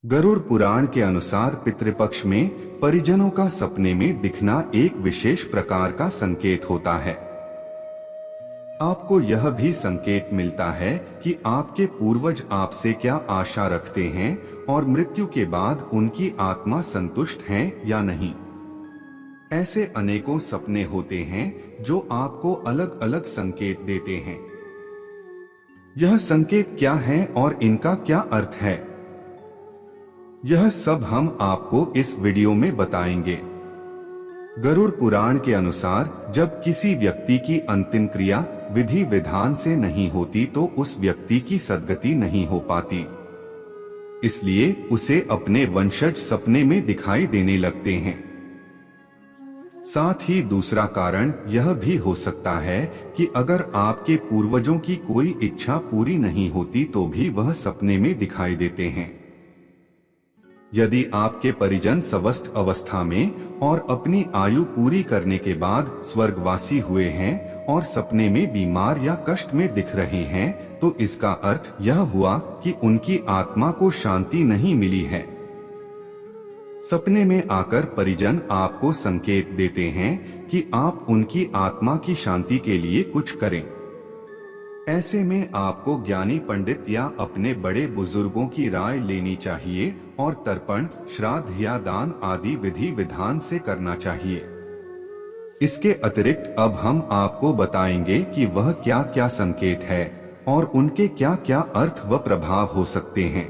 गरुड़ पुराण के अनुसार पितृपक्ष में परिजनों का सपने में दिखना एक विशेष प्रकार का संकेत होता है। आपको यह भी संकेत मिलता है कि आपके पूर्वज आपसे क्या आशा रखते हैं और मृत्यु के बाद उनकी आत्मा संतुष्ट है या नहीं। ऐसे अनेकों सपने होते हैं जो आपको अलग अलग संकेत देते हैं। यह संकेत क्या है और इनका क्या अर्थ है, यह सब हम आपको इस वीडियो में बताएंगे। गरुड़ पुराण के अनुसार जब किसी व्यक्ति की अंतिम क्रिया विधि विधान से नहीं होती तो उस व्यक्ति की सद्गति नहीं हो पाती, इसलिए उसे अपने वंशज सपने में दिखाई देने लगते हैं। साथ ही दूसरा कारण यह भी हो सकता है कि अगर आपके पूर्वजों की कोई इच्छा पूरी नहीं होती तो भी वह सपने में दिखाई देते हैं। यदि आपके परिजन स्वस्थ अवस्था में और अपनी आयु पूरी करने के बाद स्वर्गवासी हुए हैं और सपने में बीमार या कष्ट में दिख रहे हैं तो इसका अर्थ यह हुआ कि उनकी आत्मा को शांति नहीं मिली है। सपने में आकर परिजन आपको संकेत देते हैं कि आप उनकी आत्मा की शांति के लिए कुछ करें। ऐसे में आपको ज्ञानी पंडित या अपने बड़े बुजुर्गों की राय लेनी चाहिए और तर्पण, श्राद्ध या दान आदि विधि विधान से करना चाहिए। इसके अतिरिक्त अब हम आपको बताएंगे कि वह क्या क्या संकेत है और उनके क्या क्या अर्थ व प्रभाव हो सकते हैं।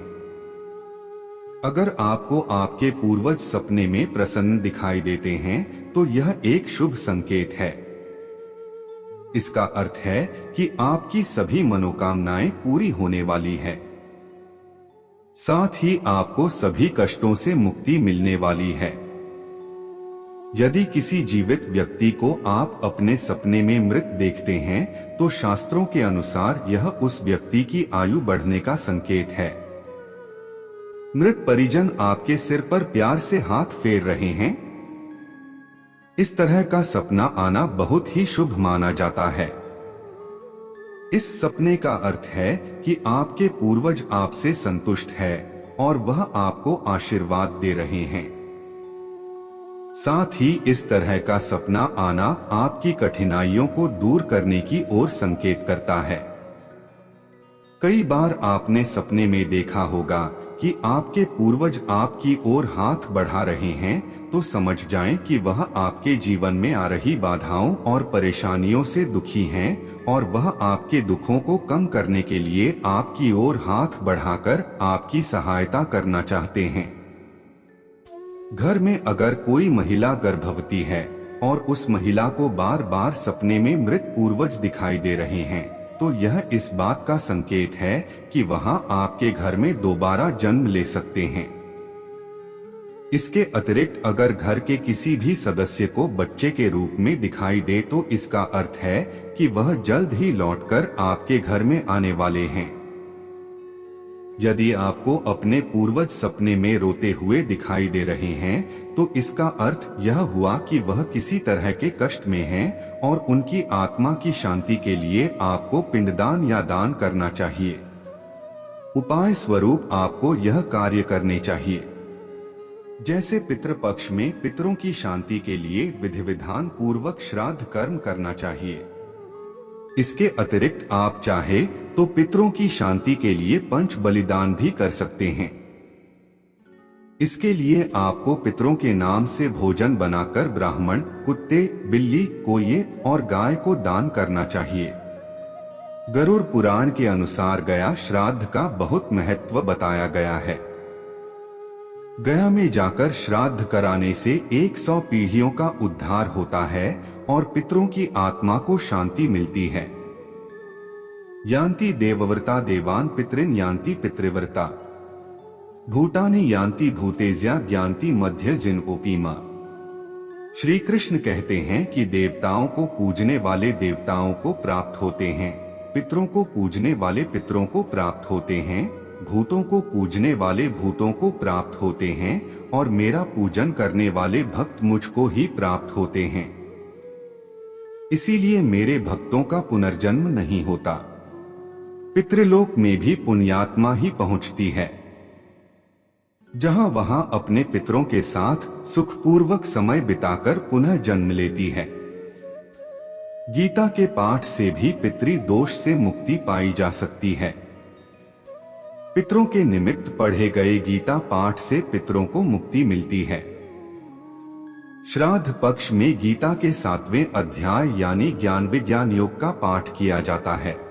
अगर आपको आपके पूर्वज सपने में प्रसन्न दिखाई देते हैं तो यह एक शुभ संकेत है। इसका अर्थ है कि आपकी सभी मनोकामनाएं पूरी होने वाली है। साथ ही आपको सभी कष्टों से मुक्ति मिलने वाली है। यदि किसी जीवित व्यक्ति को आप अपने सपने में मृत देखते हैं तो शास्त्रों के अनुसार यह उस व्यक्ति की आयु बढ़ने का संकेत है। मृत परिजन आपके सिर पर प्यार से हाथ फेर रहे हैं। इस तरह का सपना आना बहुत ही शुभ माना जाता है। इस सपने का अर्थ है कि आपके पूर्वज आपसे संतुष्ट है और वह आपको आशीर्वाद दे रहे हैं। साथ ही इस तरह का सपना आना आपकी कठिनाइयों को दूर करने की ओर संकेत करता है। कई बार आपने सपने में देखा होगा कि आपके पूर्वज आपकी ओर हाथ बढ़ा रहे हैं, तो समझ जाएं कि वह आपके जीवन में आ रही बाधाओं और परेशानियों से दुखी हैं और वह आपके दुखों को कम करने के लिए आपकी ओर हाथ बढ़ाकर आपकी सहायता करना चाहते हैं। घर में अगर कोई महिला गर्भवती है और उस महिला को बार बार सपने में मृत पूर्वज दिखाई दे रहे हैं तो यह इस बात का संकेत है कि वहां आपके घर में दोबारा जन्म ले सकते हैं। इसके अतिरिक्त अगर घर के किसी भी सदस्य को बच्चे के रूप में दिखाई दे तो इसका अर्थ है कि वह जल्द ही लौटकर आपके घर में आने वाले हैं। यदि आपको अपने पूर्वज सपने में रोते हुए दिखाई दे रहे हैं तो इसका अर्थ यह हुआ कि वह किसी तरह के कष्ट में हैं और उनकी आत्मा की शांति के लिए आपको पिंडदान या दान करना चाहिए। उपाय स्वरूप आपको यह कार्य करने चाहिए। जैसे पितृपक्ष में पितरों की शांति के लिए विधि विधान पूर्वक श्राद्ध कर्म करना चाहिए। इसके अतिरिक्त आप चाहे तो पितरों की शांति के लिए पंच बलिदान भी कर सकते हैं। इसके लिए आपको पितरों के नाम से भोजन बनाकर ब्राह्मण, कुत्ते, बिल्ली, कोये और गाय को दान करना चाहिए। गरुड़ पुराण के अनुसार गया श्राद्ध का बहुत महत्व बताया गया है। गया में जाकर श्राद्ध कराने से 100 पीढ़ियों का उद्धार होता है और पितरों की आत्मा को शांति मिलती है। यान्ति देवव्रता देवान पितृन यान्ति पितृव्रता भूतानि यान्ति भूतेज्या ज्ञान्ति मध्य जिनोपीमा। श्री कृष्ण कहते हैं कि देवताओं को पूजने वाले देवताओं को प्राप्त होते हैं, पितरों को पूजने वाले पितरों को प्राप्त होते हैं, भूतों को पूजने वाले भूतों को प्राप्त होते हैं और मेरा पूजन करने वाले भक्त मुझको ही प्राप्त होते हैं। इसीलिए मेरे भक्तों का पुनर्जन्म नहीं होता। पितृलोक में भी पुण्यात्मा ही पहुंचती है। जहां वहां अपने पितरों के साथ सुखपूर्वक समय बिताकर पुनः जन्म लेती है। गीता के पाठ से भी पितृ दोष से मुक्ति पाई जा सकती है। पितरों के निमित्त पढ़े गए गीता पाठ से पितरों को मुक्ति मिलती है। श्राद्ध पक्ष में गीता के 7वें अध्याय यानी ज्ञान विज्ञान योग का पाठ किया जाता है।